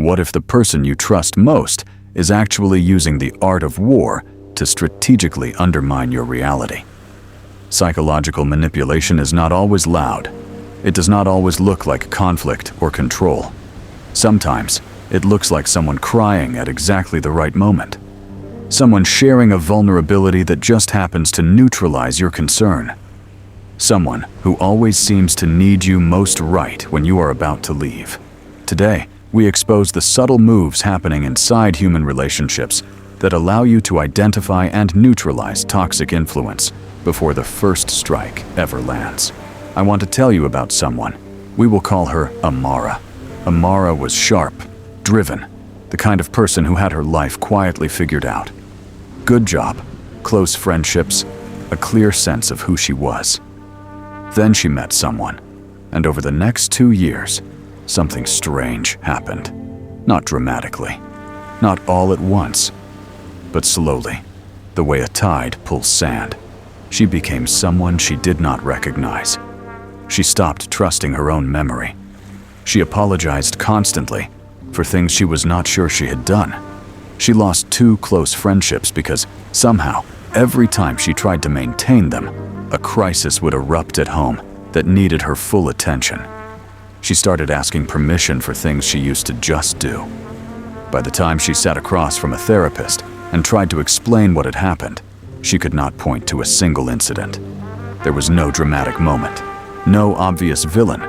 What if the person you trust most is actually using the art of war to strategically undermine your reality? Psychological manipulation is not always loud. It does not always look like conflict or control. Sometimes, it looks like someone crying at exactly the right moment. Someone sharing a vulnerability that just happens to neutralize your concern. Someone who always seems to need you most right when you are about to leave. Today, we expose the subtle moves happening inside human relationships that allow you to identify and neutralize toxic influence before the first strike ever lands. I want to tell you about someone. We will call her Amara. Amara was sharp, driven, the kind of person who had her life quietly figured out. Good job, close friendships, a clear sense of who she was. Then she met someone, and over the next 2 years, something strange happened. Not dramatically, not all at once, but slowly, the way a tide pulls sand. She became someone she did not recognize. She stopped trusting her own memory. She apologized constantly for things she was not sure she had done. She lost 2 close friendships because somehow, every time she tried to maintain them, a crisis would erupt at home that needed her full attention. She started asking permission for things she used to just do. By the time she sat across from a therapist and tried to explain what had happened, she could not point to a single incident. There was no dramatic moment, no obvious villain,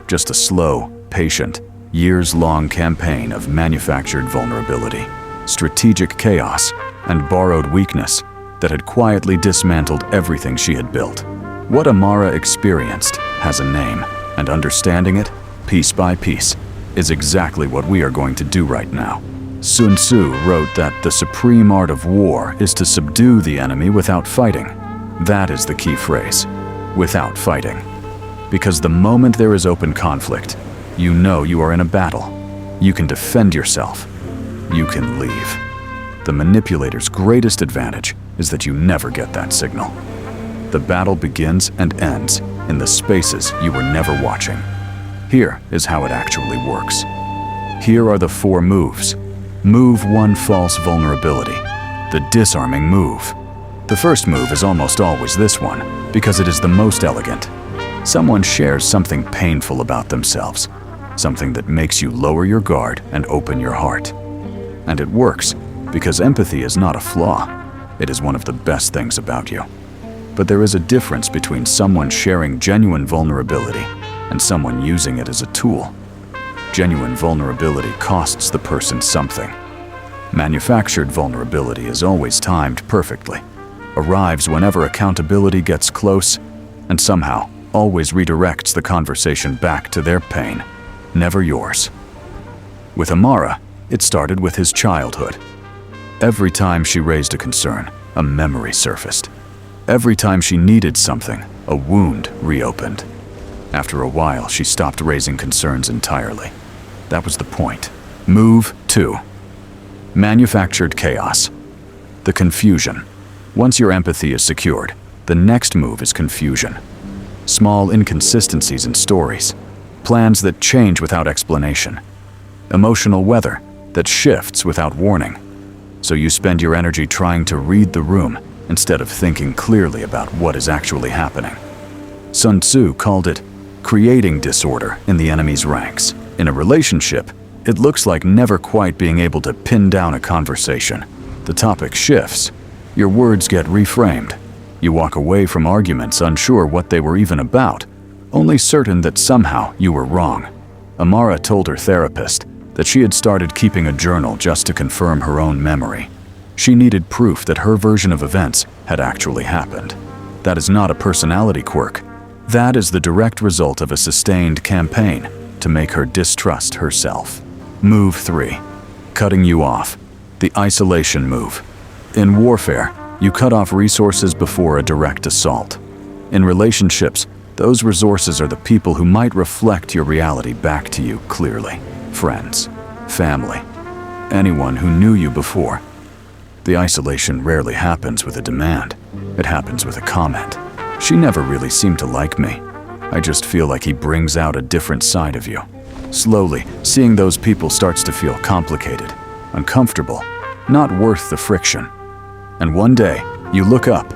just a slow, patient, years-long campaign of manufactured vulnerability, strategic chaos, and borrowed weakness that had quietly dismantled everything she had built. What Amara experienced has a name, and understanding it, piece by piece, is exactly what we are going to do right now. Sun Tzu wrote that the supreme art of war is to subdue the enemy without fighting. That is the key phrase, without fighting. Because the moment there is open conflict, you know you are in a battle. You can defend yourself. You can leave. The manipulator's greatest advantage is that you never get that signal. The battle begins and ends in the spaces you were never watching. Here is how it actually works. Here are the 4 moves. Move 1: false vulnerability, the disarming move. The first move is almost always this one, because it is the most elegant. Someone shares something painful about themselves, something that makes you lower your guard and open your heart. And it works, because empathy is not a flaw. It is one of the best things about you. But there is a difference between someone sharing genuine vulnerability and someone using it as a tool. Genuine vulnerability costs the person something. Manufactured vulnerability is always timed perfectly, arrives whenever accountability gets close, and somehow always redirects the conversation back to their pain, never yours. With Amara, it started with his childhood. Every time she raised a concern, a memory surfaced. Every time she needed something, a wound reopened. After a while, she stopped raising concerns entirely. That was the point. Move 2. Manufactured chaos. The confusion. Once your empathy is secured, the next move is confusion. Small inconsistencies in stories. Plans that change without explanation. Emotional weather that shifts without warning. So you spend your energy trying to read the room instead of thinking clearly about what is actually happening. Sun Tzu called it creating disorder in the enemy's ranks. In a relationship, it looks like never quite being able to pin down a conversation. The topic shifts. Your words get reframed. You walk away from arguments unsure what they were even about, only certain that somehow you were wrong. Amara told her therapist that she had started keeping a journal just to confirm her own memory. She needed proof that her version of events had actually happened. That is not a personality quirk. That is the direct result of a sustained campaign to make her distrust herself. Move 3. Cutting you off. The isolation move. In warfare, you cut off resources before a direct assault. In relationships, those resources are the people who might reflect your reality back to you clearly. Friends, family, anyone who knew you before. The isolation rarely happens with a demand. It happens with a comment. She never really seemed to like me. I just feel like he brings out a different side of you. Slowly, seeing those people starts to feel complicated, uncomfortable, not worth the friction. And one day, you look up,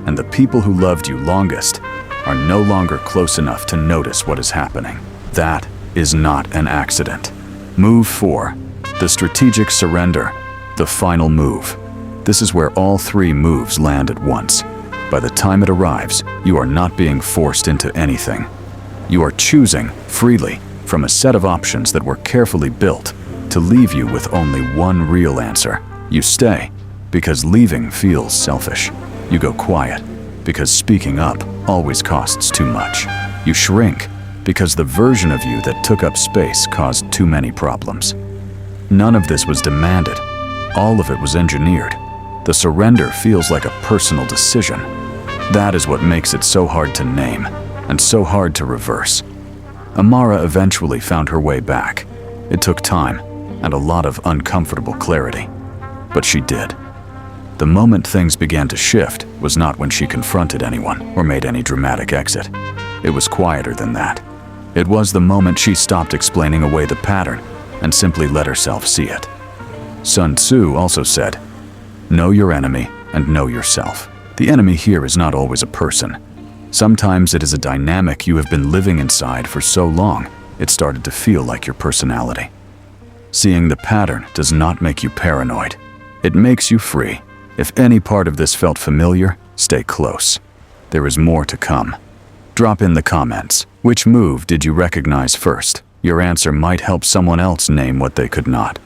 and the people who loved you longest are no longer close enough to notice what is happening. That is not an accident. Move 4. The strategic surrender. The final move. This is where all 3 moves land at once. By the time it arrives, you are not being forced into anything. You are choosing, freely, from a set of options that were carefully built to leave you with only one real answer. You stay, because leaving feels selfish. You go quiet, because speaking up always costs too much. You shrink, because the version of you that took up space caused too many problems. None of this was demanded. All of it was engineered. The surrender feels like a personal decision. That is what makes it so hard to name, and so hard to reverse. Amara eventually found her way back. It took time, and a lot of uncomfortable clarity. But she did. The moment things began to shift was not when she confronted anyone or made any dramatic exit. It was quieter than that. It was the moment she stopped explaining away the pattern and simply let herself see it. Sun Tzu also said, "Know your enemy and know yourself." The enemy here is not always a person. Sometimes it is a dynamic you have been living inside for so long, it started to feel like your personality. Seeing the pattern does not make you paranoid. It makes you free. If any part of this felt familiar, stay close. There is more to come. Drop in the comments. Which move did you recognize first? Your answer might help someone else name what they could not.